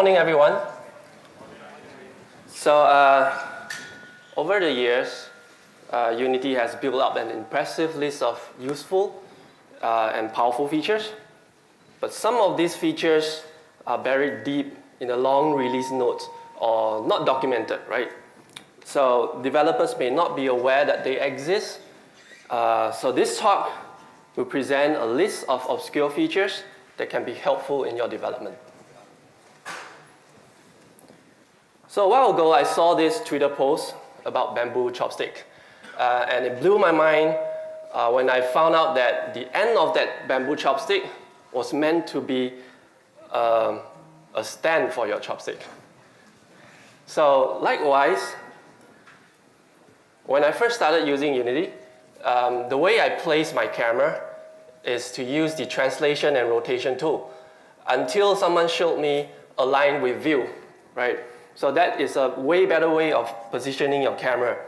morning, everyone. So over the years, Unity has built up an impressive list of useful and powerful features. But some of these features are buried deep in the long release notes or not documented, right? So developers may not be aware that they exist. So this talk will present a list of obscure features that can be helpful in your development. So a while ago, I saw this Twitter post about bamboo chopstick. And it blew my mind when I found out that the end of that bamboo chopstick was meant to be a stand for your chopstick. So likewise, when I first started using Unity, the way I place my camera is to use the translation and rotation tool until someone showed me align with view, right? So that is a way better way of positioning your camera.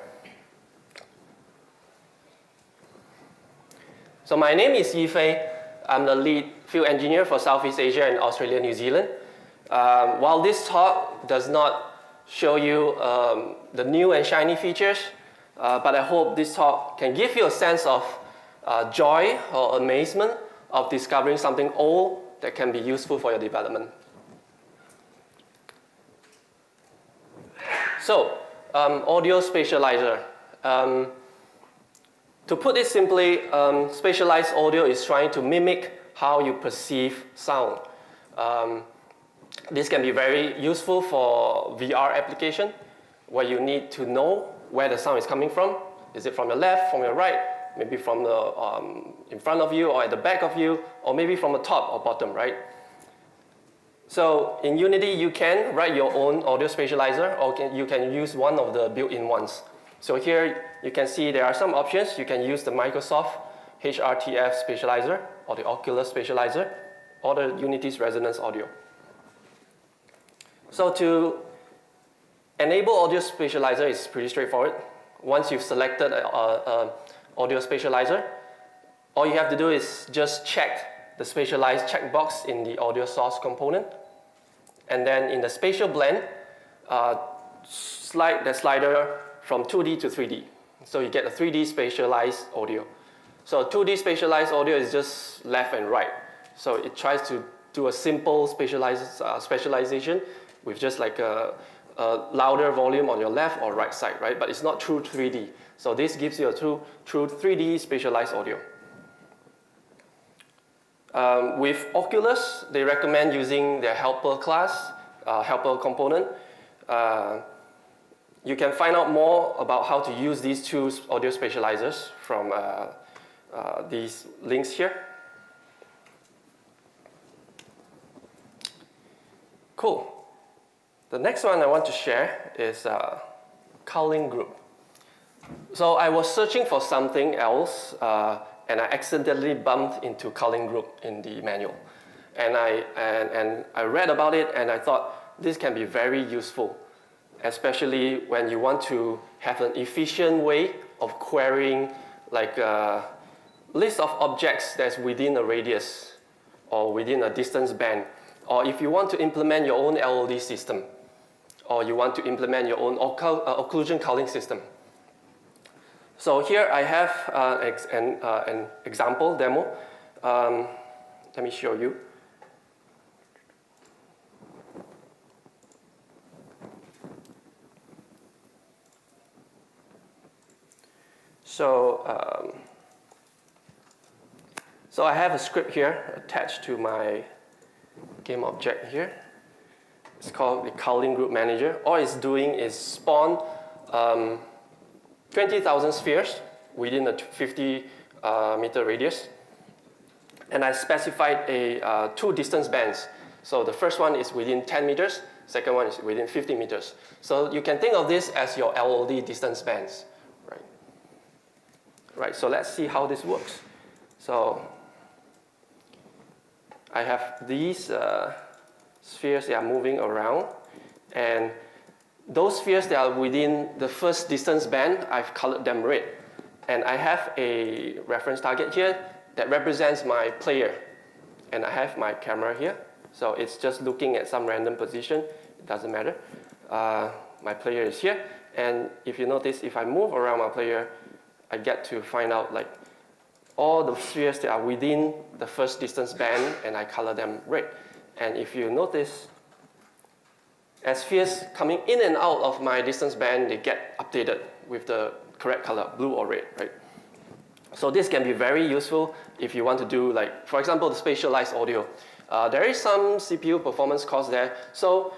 So my name is Fei. I'm the lead field engineer for Southeast Asia and Australia, New Zealand. While this talk does not show you the new and shiny features, but I hope this talk can give you a sense of joy or amazement of discovering something old that can be useful for your development. So, audio spatializer. To put it simply, spatialized audio is trying to mimic how you perceive sound. This can be very useful for VR application, where you need to know where the sound is coming from. Is it from your left, from your right, maybe from the in front of you or at the back of you, or maybe from the top or bottom, right? So in Unity, you can write your own audio spatializer, or you can use one of the built-in ones. So here you can see there are some options. You can use the Microsoft HRTF spatializer, or the Oculus spatializer, or the Unity's resonance audio. So to enable audio spatializer is pretty straightforward. Once you've selected an audio spatializer, all you have to do is just check the spatialize checkbox in the audio source component. And then in the spatial blend, slide the slider from 2D to 3D. So you get a 3D spatialized audio. So 2D spatialized audio is just left and right. So it tries to do a simple spatialization with just like a louder volume on your left or right side, right? But it's not true 3D. So this gives you a true 3D spatialized audio. With Oculus, they recommend using their helper class, helper component. You can find out more about how to use these two audio spatializers from these links here. Cool. The next one I want to share is Culling Group. So I was searching for something else, and I accidentally bumped into Culling Group in the manual. And I read about it, and I thought this can be very useful, especially when you want to have an efficient way of querying like a list of objects that's within a radius or within a distance band. Or if you want to implement your own LOD system, or you want to implement your own occlusion culling system. So here I have an example demo. Let me show you. So I have a script here attached to my game object here. It's called the Culling Group Manager. All it's doing is spawn 20,000 spheres within a 50 meter radius. And I specified two distance bands. So the first one is within 10 meters, second one is within 50 meters. So you can think of this as your LOD distance bands, right? Right, so let's see how this works. So I have these spheres that are moving around, and those spheres that are within the first distance band, I've colored them red. And I have a reference target here that represents my player. And I have my camera here. So it's just looking at some random position. It doesn't matter. My player is here. And if you notice, if I move around my player, I get to find out like all the spheres that are within the first distance band, and I color them red. And if you notice, as spheres coming in and out of my distance band, they get updated with the correct color, blue or red, right? So this can be very useful if you want to do, like, for example, the spatialized audio. There is some CPU performance cost there. So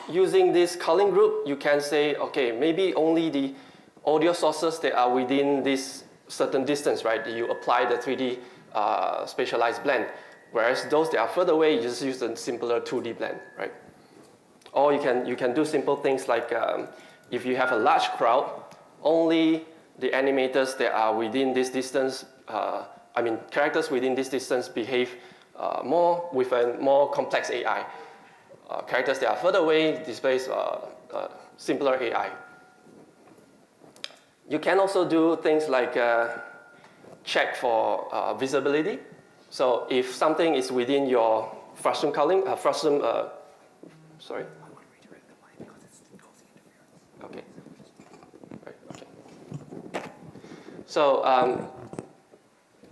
using this culling group, you can say, okay, maybe only the audio sources that are within this certain distance, right? You apply the 3D spatialized blend. Whereas those that are further away, you just use a simpler 2D blend, right? Or you can do simple things like if you have a large crowd, only the animators that are within this distance, characters within this distance behave more with a more complex AI. Characters that are further away displays simpler AI. You can also do things like check for visibility. So if something is within your frustum culling, sorry. Okay. Right, okay.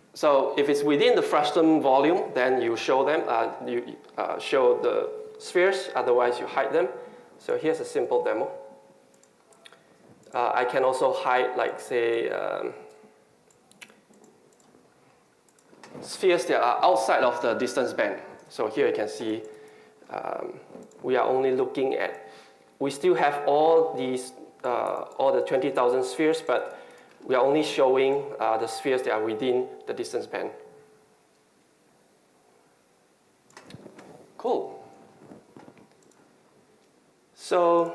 So if it's within the frustum volume, then you show them. You show the spheres. Otherwise, you hide them. So here's a simple demo. I can also hide, like, say, spheres that are outside of the distance band. So here you can see we are only looking at, we still have all these, all the 20,000 spheres, but we are only showing the spheres that are within the distance band. Cool. So,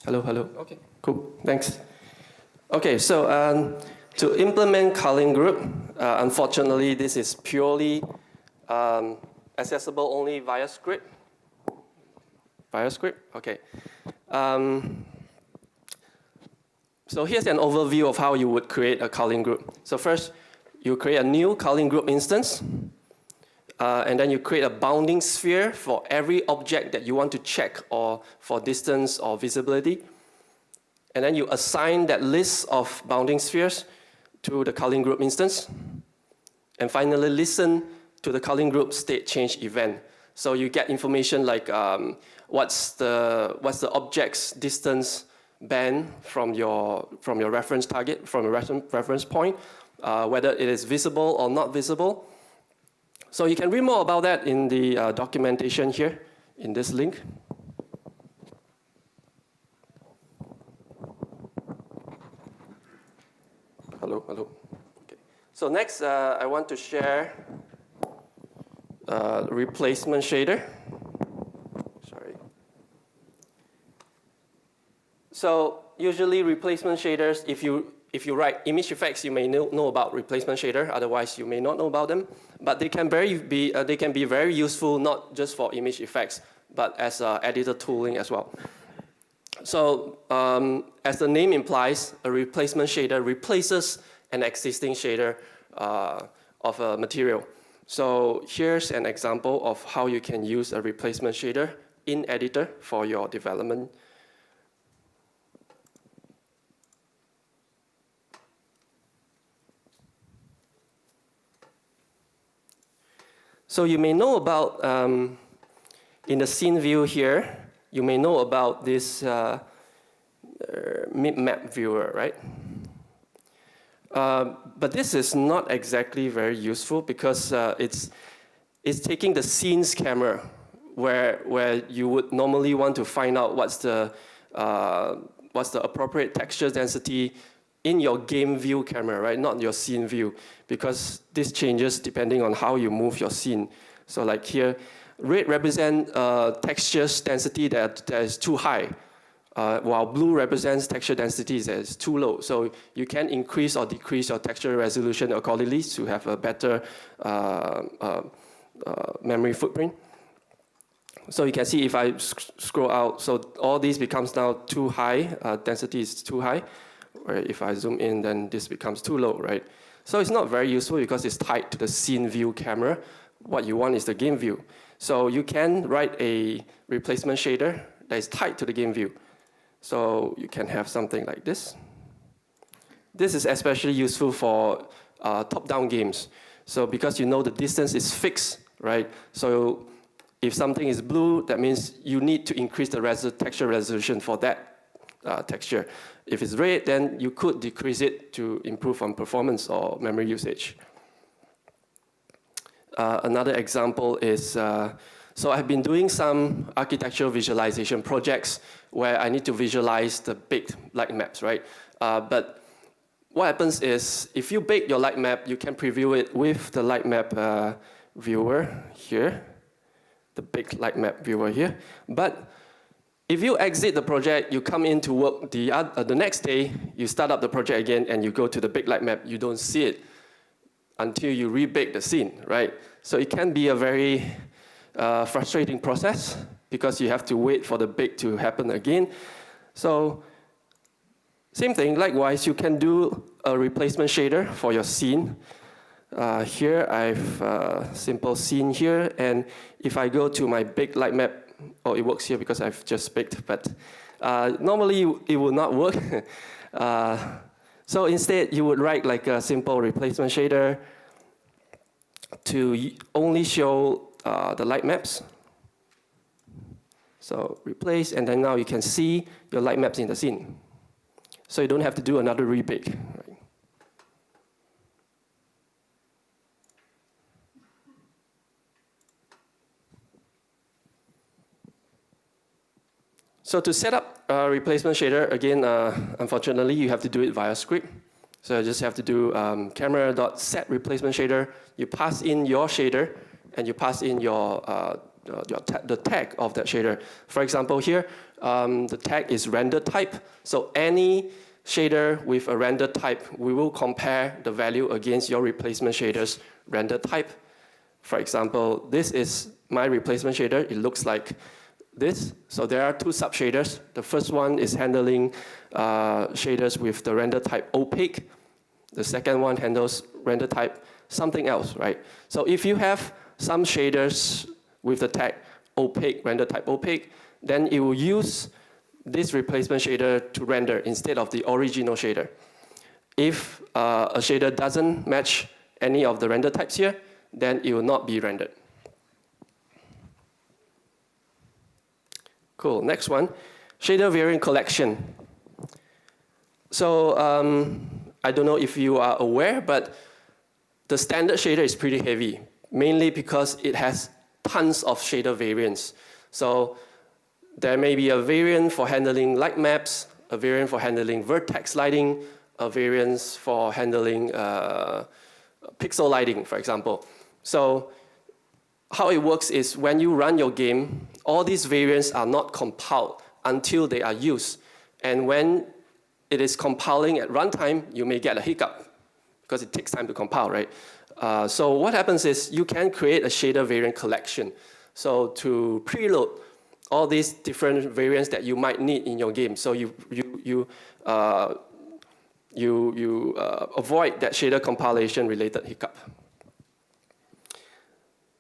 hello. Okay, cool, thanks. Okay, so to implement culling group, unfortunately, this is purely accessible only via script. Okay. So here's an overview of how you would create a culling group. So first, you create a new culling group instance. And then you create a bounding sphere for every object that you want to check or for distance or visibility. And then you assign that list of bounding spheres to the culling group instance. And finally, listen to the culling group state change event. So you get information like what's the object's distance band from your reference target, from a reference point, whether it is visible or not visible. So you can read more about that in the documentation here in this link. Hello. Okay. So next, I want to share replacement shader. Sorry. So usually replacement shaders, if you write image effects, you may know about replacement shader. Otherwise, you may not know about them. But they can be very useful, not just for image effects, but as editor tooling as well. So as the name implies, a replacement shader replaces an existing shader of a material. So here's an example of how you can use a replacement shader in editor for your development. So you may know about, in the scene view here, you may know about this map viewer, right? But this is not exactly very useful because it's taking the scenes camera where you would normally want to find out what's the appropriate texture density in your game view camera, right? Not your scene view, because this changes depending on how you move your scene. So like here, red represents textures density that is too high, while blue represents texture density that is too low. So you can increase or decrease your texture resolution accordingly to have a better memory footprint. So you can see if I scroll out, so all these becomes now too high, density is too high. Where if I zoom in, then this becomes too low, right? So it's not very useful because it's tied to the scene view camera. What you want is the game view. So you can write a replacement shader that is tied to the game view. So you can have something like this. This is especially useful for top-down games. So because you know the distance is fixed, right? So if something is blue, that means you need to increase the texture resolution for that texture. If it's red, then you could decrease it to improve on performance or memory usage. Another example is, so I've been doing some architectural visualization projects where I need to visualize the big light maps, right? But what happens is, if you bake your light map, you can preview it with the light map viewer here, the big light map viewer here. But if you exit the project, you come in to work the next day, you start up the project again, and you go to the big light map, you don't see it until you rebake the scene, right? So it can be a very frustrating process because you have to wait for the bake to happen again. So same thing, likewise, you can do a replacement shader for your scene. Here I have a simple scene here, and if I go to my big light map, oh, it works here because I've just picked, but normally it will not work. So instead, you would write like a simple replacement shader to only show the light maps. So replace, and then now you can see your light maps in the scene. So you don't have to do another rebake. Right? So to set up a replacement shader, again, unfortunately, you have to do it via script. So you just have to do camera.set replacement shader. You pass in your shader, and you pass in the tag of that shader. For example, here, the tag is render type. So any shader with a render type, we will compare the value against your replacement shader's render type. For example, this is my replacement shader. It looks like this. So there are two sub-shaders. The first one is handling shaders with the render type opaque. The second one handles render type something else, right? So if you have some shaders with the tag opaque, render type opaque, then it will use this replacement shader to render instead of the original shader. If a shader doesn't match any of the render types here, then it will not be rendered. Cool, next one, shader variant collection. So I don't know if you are aware, but the standard shader is pretty heavy, mainly because it has tons of shader variants. So there may be a variant for handling light maps, a variant for handling vertex lighting, a variant for handling pixel lighting, for example. So how it works is when you run your game, all these variants are not compiled until they are used. And when it is compiling at runtime, you may get a hiccup because it takes time to compile, right? So what happens is you can create a shader variant collection. So to preload all these different variants that you might need in your game. So you avoid that shader compilation related hiccup.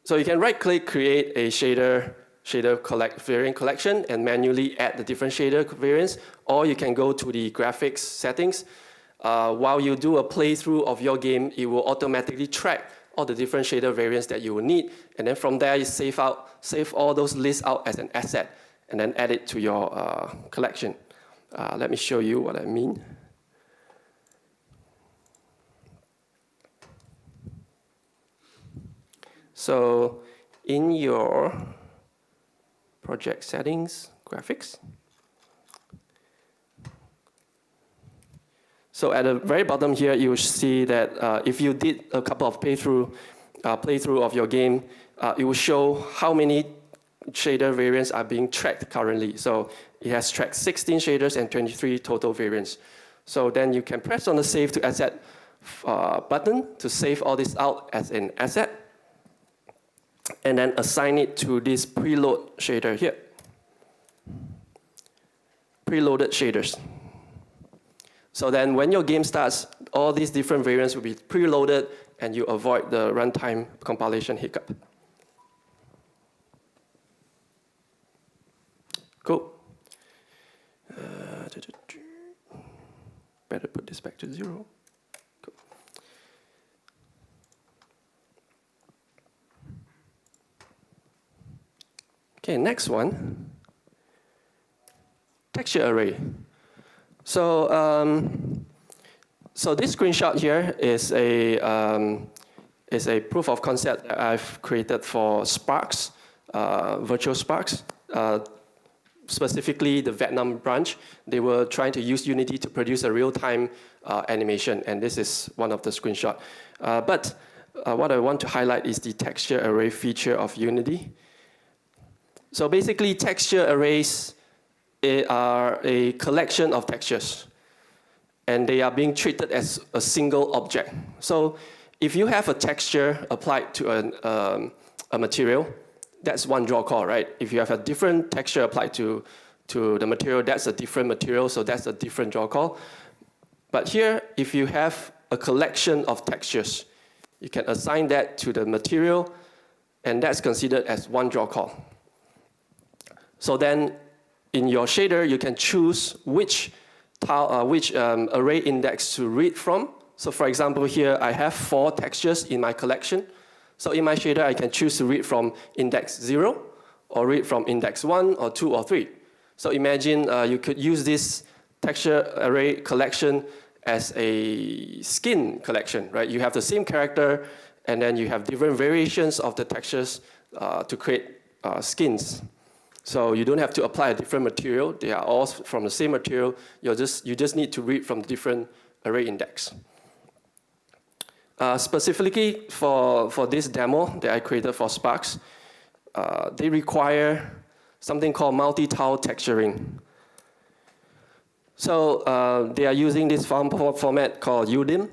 So you can right-click, create a shader variant collection and manually add the different shader variants, or you can go to the graphics settings. While you do a playthrough of your game, it will automatically track all the different shader variants that you will need, and then from there you save all those lists out as an asset, and then add it to your collection. Let me show you what I mean. So in your project settings, graphics. So at the very bottom here, you will see that if you did a couple of playthrough of your game, it will show how many shader variants are being tracked currently. So it has tracked 16 shaders and 23 total variants. So then you can press on the Save to Asset button to save all this out as an asset, and then assign it to this preload shader here. Preloaded shaders. So then when your game starts, all these different variants will be preloaded and you avoid the runtime compilation hiccup. Cool. Better put this back to 0. Cool. Okay, next one. Texture array. So, so this screenshot here is a proof of concept that I've created for Sparks, virtual Sparks. Specifically, the Vietnam branch, they were trying to use Unity to produce a real-time animation, and this is one of the screenshots. But what I want to highlight is the texture array feature of Unity. So basically, texture arrays are a collection of textures, and they are being treated as a single object. So if you have a texture applied to a material, that's one draw call, right? If you have a different texture applied to the material, that's a different material, so that's a different draw call. But here, if you have a collection of textures, you can assign that to the material, and that's considered as one draw call. So then, in your shader, you can choose which array index to read from. So for example, here I have 4 textures in my collection. So in my shader, I can choose to read from index 0, or read from index 1, or 2, or 3. So imagine you could use this texture array collection as a skin collection, right? You have the same character, and then you have different variations of the textures to create skins. So you don't have to apply a different material. They are all from the same material. You just need to read from different array index. Specifically for this demo that I created for Sparks, they require something called multi-tile texturing. So they are using this format called UDIM.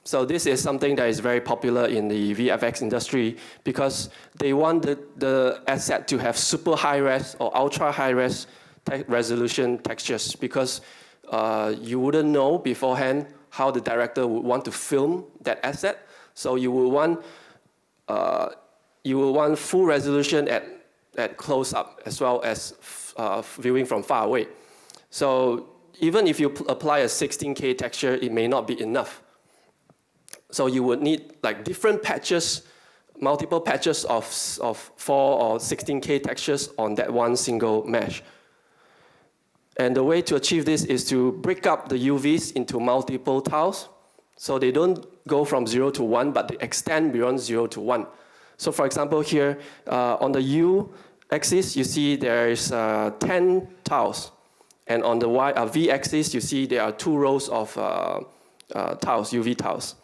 So this is something that is very popular in the VFX industry because they want the asset to have super high-res or ultra-high-res resolution textures because you wouldn't know beforehand how the director would want to film that asset. So you will want full resolution at close-up as well as viewing from far away. So even if you apply a 16K texture, it may not be enough. So you would need like different patches, multiple patches of 4 or 16K textures on that one single mesh. And the way to achieve this is to break up the UVs into multiple tiles. So they don't go from 0 to 1, but they extend beyond 0 to 1. So for example, here on the U axis, you see there is 10 tiles. And on the V axis, you see there are 2 rows of tiles, UV tiles.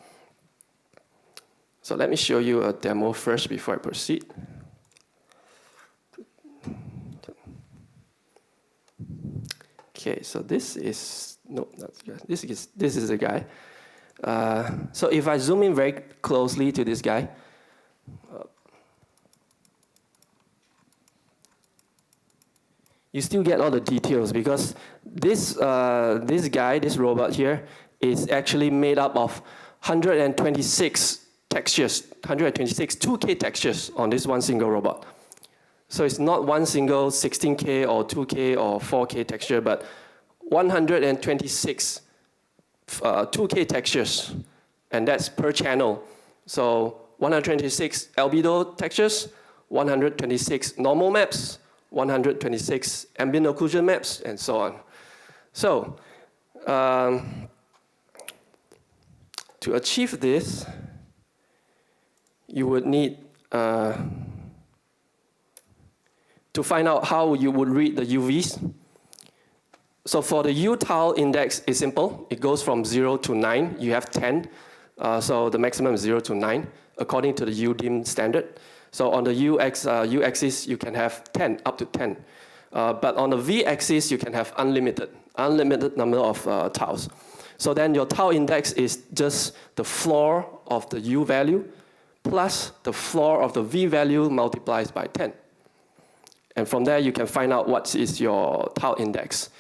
So let me show you a demo first before I proceed. Okay, so this is, no, this is the guy. So if I zoom in very closely to this guy, you still get all the details because this guy, this robot here, is actually made up of 126 textures, 126 2K textures on this one single robot. So it's not one single 16K or 2K or 4K texture, but 126 2K textures, and that's per channel. So 126 albedo textures, 126 normal maps, 126 ambient occlusion maps, and so on. So to achieve this, you would need to find out how you would read the UVs. So for the U tile index, it's simple. It goes from 0 to 9. You have 10. So the maximum is 0 to 9, according to the UDIM standard. So on the U-axis, you can have 10, up to 10. But on the V-axis, you can have unlimited number of tiles. So then your tile index is just the floor of the U value plus the floor of the V value multiplied by 10. And from there, you can find out what is your tile index.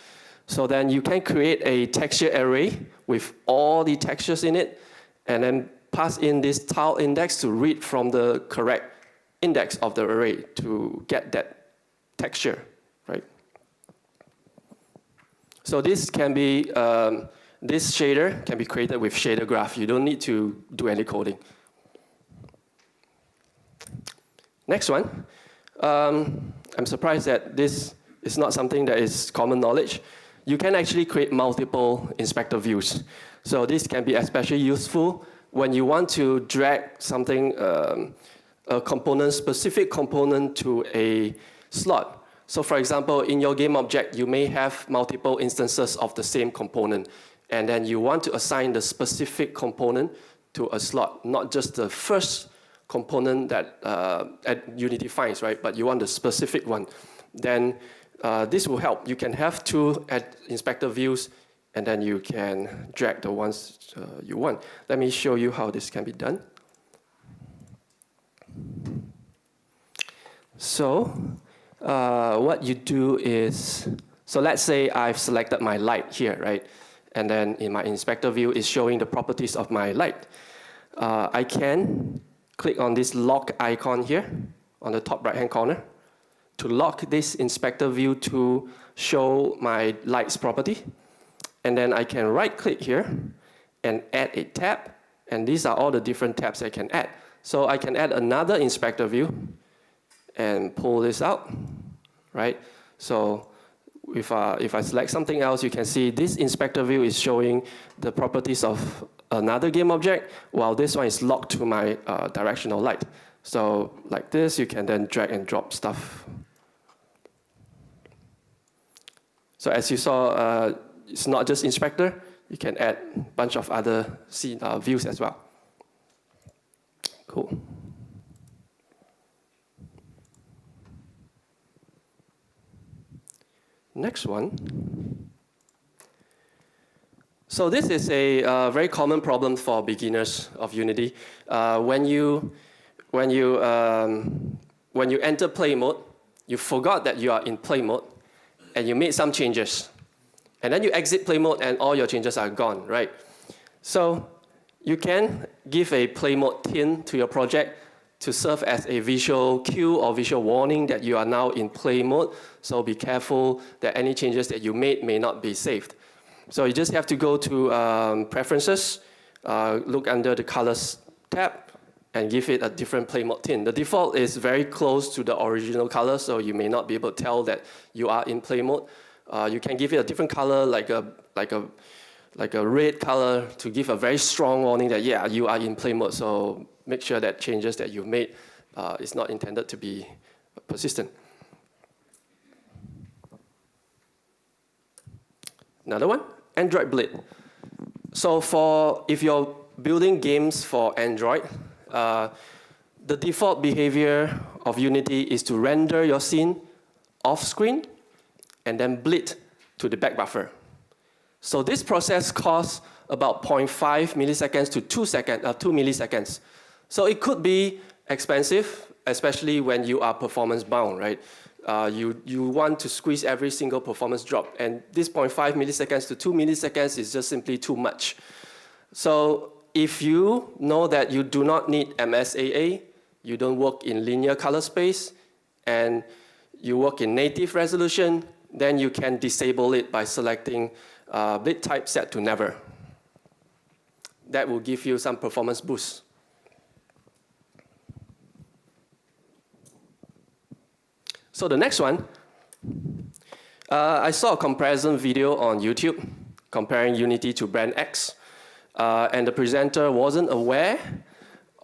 So then you can create a texture array with all the textures in it, and then pass in this tile index to read from the correct index of the array to get that texture, right? So this can be, this shader can be created with shader graph. You don't need to do any coding. Next one. I'm surprised that this is not something that is common knowledge. You can actually create multiple inspector views. So this can be especially useful when you want to drag something, a component, specific component to a slot. So for example, in your game object, you may have multiple instances of the same component. And then you want to assign the specific component to a slot, not just the first component that Unity finds, right? But you want the specific one. Then this will help. You can have two inspector views, and then you can drag the ones you want. Let me show you how this can be done. So what you do is, so let's say I've selected my light here, right? And then in my inspector view, it's showing the properties of my light. I can click on this lock icon here on the top right-hand corner to lock this inspector view to show my light's property. And then I can right-click here and add a tab. And these are all the different tabs I can add. So I can add another inspector view and pull this out, right? So if I select something else, you can see this inspector view is showing the properties of another game object, while this one is locked to my directional light. So like this, you can then drag and drop stuff. So as you saw, it's not just inspector. You can add a bunch of other views as well. Cool. Next one. So this is a very common problem for beginners of Unity. When you enter play mode, you forgot that you are in play mode, and you made some changes. And then you exit play mode, and all your changes are gone, right? So you can give a play mode tint to your project to serve as a visual cue or visual warning that you are now in play mode. So be careful that any changes that you made may not be saved. So you just have to go to Preferences, look under the Colors tab, and give it a different play mode tint. The default is very close to the original color, so you may not be able to tell that you are in play mode. You can give it a different color, like a red color, to give a very strong warning that, yeah, you are in play mode. So make sure that changes that you've made is not intended to be persistent. Another one, Androld Blit. So if you're building games for Android, the default behavior of Unity is to render your scene off screen and then blit to the back buffer. So this process costs about 0.5 milliseconds to 2 milliseconds. So it could be expensive, especially when you are performance bound, right? You want to squeeze every single performance drop, and this 0.5 milliseconds to 2 milliseconds is just simply too much. So if you know that you do not need MSAA, you don't work in linear color space, and you work in native resolution, then you can disable it by selecting blit type set to never. That will give you some performance boost. So the next one, I saw a comparison video on YouTube comparing Unity to Brand X, and the presenter wasn't aware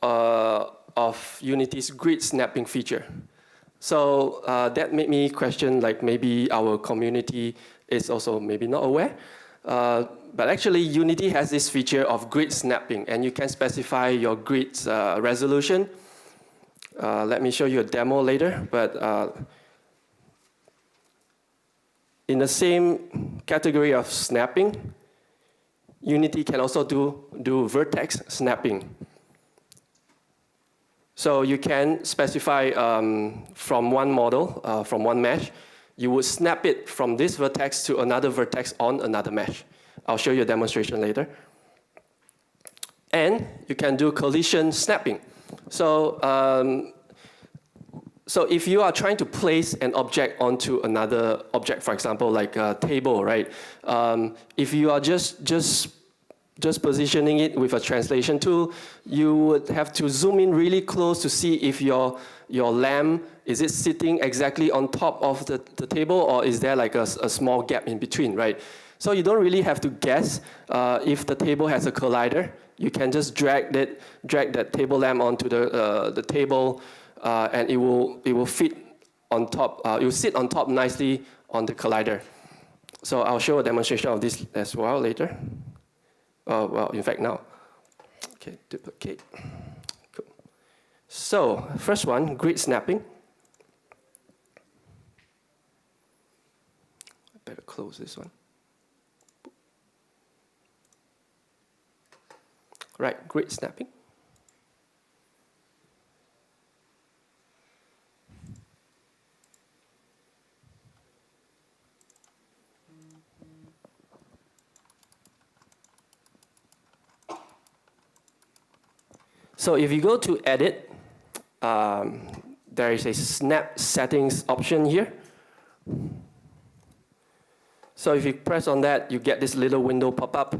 of Unity's grid snapping feature. So that made me question, like maybe our community is also maybe not aware. But actually, Unity has this feature of grid snapping, and you can specify your grid's resolution. Let me show you a demo later, but in the same category of snapping, Unity can also do vertex snapping. So you can specify from one model, from one mesh, you would snap it from this vertex to another vertex on another mesh. I'll show you a demonstration later. And you can do collision snapping. So, so if you are trying to place an object onto another object, for example, like a table, right? If you are just positioning it with a translation tool, you would have to zoom in really close to see if your lamp, is it sitting exactly on top of the table, or is there like a small gap in between, right? So you don't really have to guess if the table has a collider. You can just drag that table lamp onto the table, and it will fit on top. It will sit on top nicely on the collider. So I'll show a demonstration of this as well later. Well, in fact, now. Okay, duplicate. Cool. So, first one, grid snapping. I better close this one. Right, grid snapping. So if you go to Edit, there is a Snap Settings option here. So if you press on that, you get this little window pop up,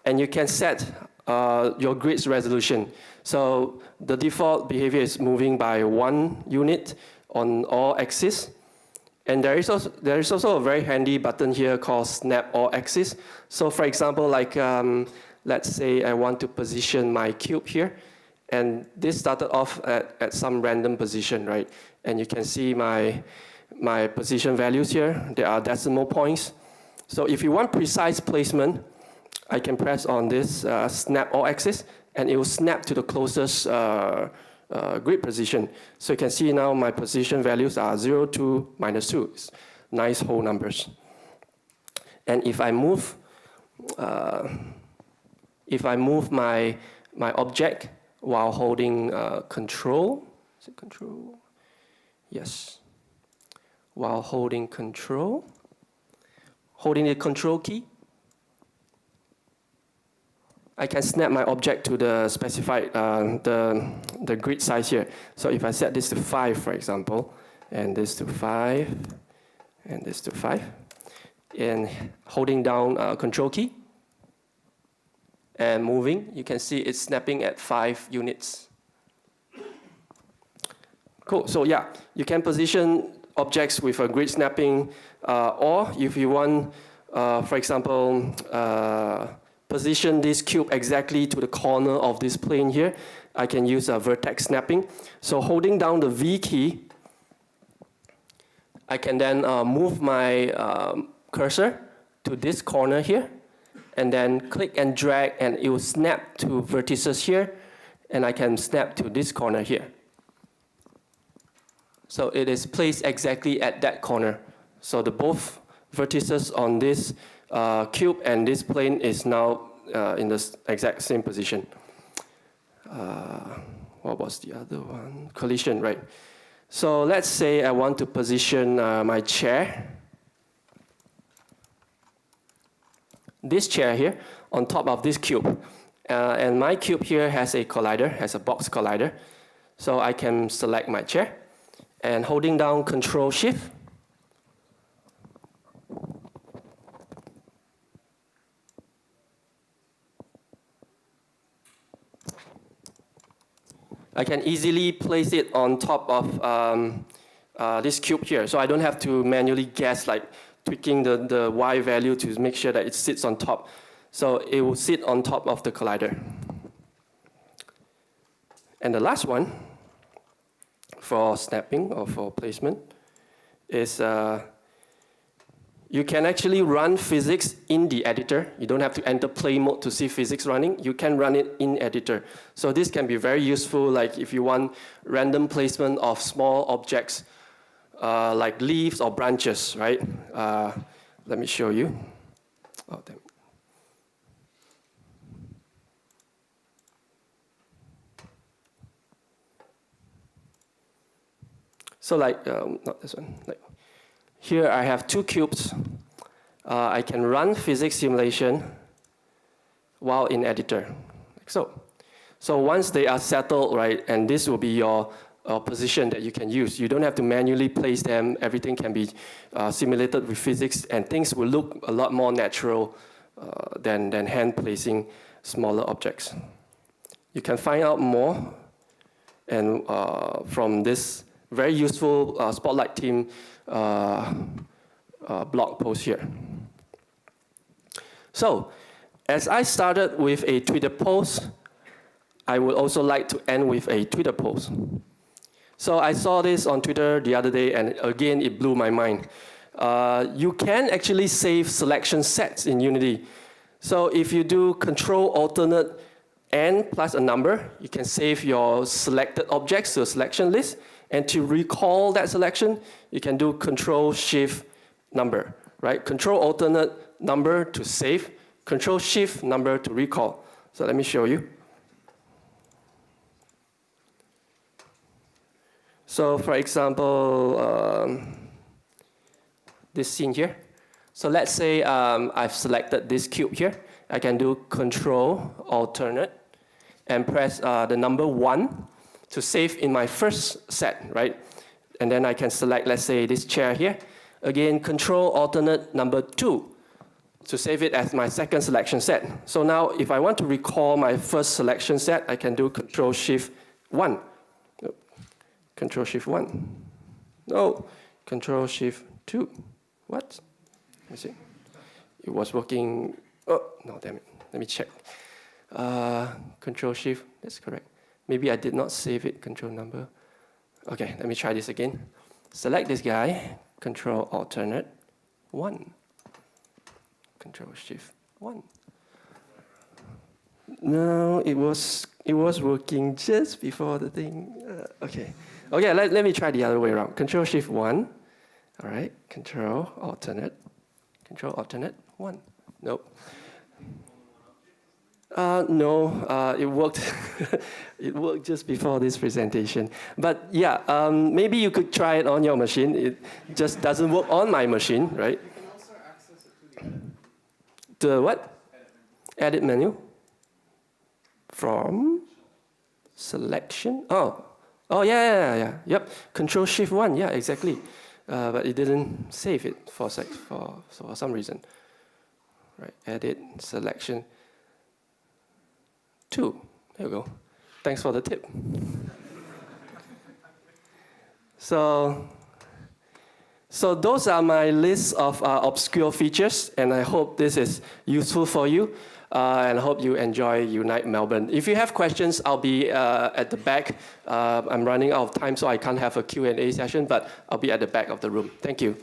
and you can set your grid's resolution. So the default behavior is moving by 1 unit on all axes. And there is also a very handy button here called Snap All Axis. So for example, like let's say I want to position my cube here. And this started off at some random position, right? And you can see my position values here. There are decimal points. So if you want precise placement, I can press on this Snap All Axis, and it will snap to the closest grid position. So you can see now my position values are 0, 2, -2. It's nice whole numbers. And if I move my object while holding control, is it control? Yes. While holding control, holding the control key, I can snap my object to the specified, the grid size here. So if I set this to 5, for example, and this to 5, and this to 5, and holding down control key, and moving, you can see it's snapping at 5 units. Cool, so yeah, you can position objects with a grid snapping, or if you want, for example, position this cube exactly to the corner of this plane here, I can use a vertex snapping. So holding down the V key, I can then move my cursor to this corner here, and then click and drag, and it will snap to vertices here, and I can snap to this corner here. So it is placed exactly at that corner. So the both vertices on this cube and this plane is now in the exact same position. What was the other one? Collision, right? So let's say I want to position my chair, this chair here, on top of this cube. And my cube here has a collider, has a box collider. So I can select my chair, and holding down Control-Shift, I can easily place it on top of this cube here. So I don't have to manually guess, like tweaking the Y value to make sure that it sits on top. So it will sit on top of the collider. And the last one, for snapping or for placement is you can actually run physics in the editor. You don't have to enter play mode to see physics running. You can run it in editor. So this can be very useful, like if you want random placement of small objects, like leaves or branches, right? Let me show you. Oh, damn. So like, not this one. Like, here I have 2 cubes. I can run physics simulation while in editor, like so. So once they are settled, right, and this will be your position that you can use. You don't have to manually place them. Everything can be simulated with physics, and things will look a lot more natural than hand placing smaller objects. You can find out more and from this very useful Spotlight team blog post here. So, as I started with a Twitter post, I would also like to end with a Twitter post. So I saw this on Twitter the other day, and again, it blew my mind. You can actually save selection sets in Unity. So if you do Control Alternate N plus a number, you can save your selected objects to a selection list. And to recall that selection, you can do Control Shift number, right? Control Alternate number to save, Control Shift number to recall. So let me show you. So for example, this scene here. So let's say I've selected this cube here. I can do Control Alternate and press the number 1 to save in my first set, right? And then I can select, let's say, this chair here. Again, Control Alternate number 2 to save it as my second selection set. So now, if I want to recall my first selection set, I can do Control Shift 1. Control Shift 1. No, Control Shift 2. What? Let me see. It was working. Oh, no, damn it. Let me check. Control Shift, that's correct. Maybe I did not save it, control number. Okay, let me try this again. Select this guy, Control Alternate 1. Control Shift 1. No, it was working just before the thing. Okay, let me try the other way around. Control Shift 1. All right, Control Alternate 1. Nope. No, it worked. It worked just before this presentation. But yeah, maybe you could try it on your machine. It just doesn't work on my machine, right? You can also access it to the what? Edit menu. From selection. Oh, yeah. Yep. Control Shift 1. Yeah, exactly. But it didn't save it for some reason. Right. Edit selection. 2. There you go. Thanks for the tip. So those are my list of obscure features, and I hope this is useful for you, and I hope you enjoy Unite Melbourne. If you have questions, I'll be at the back. I'm running out of time, so I can't have a Q&A session, but I'll be at the back of the room. Thank you.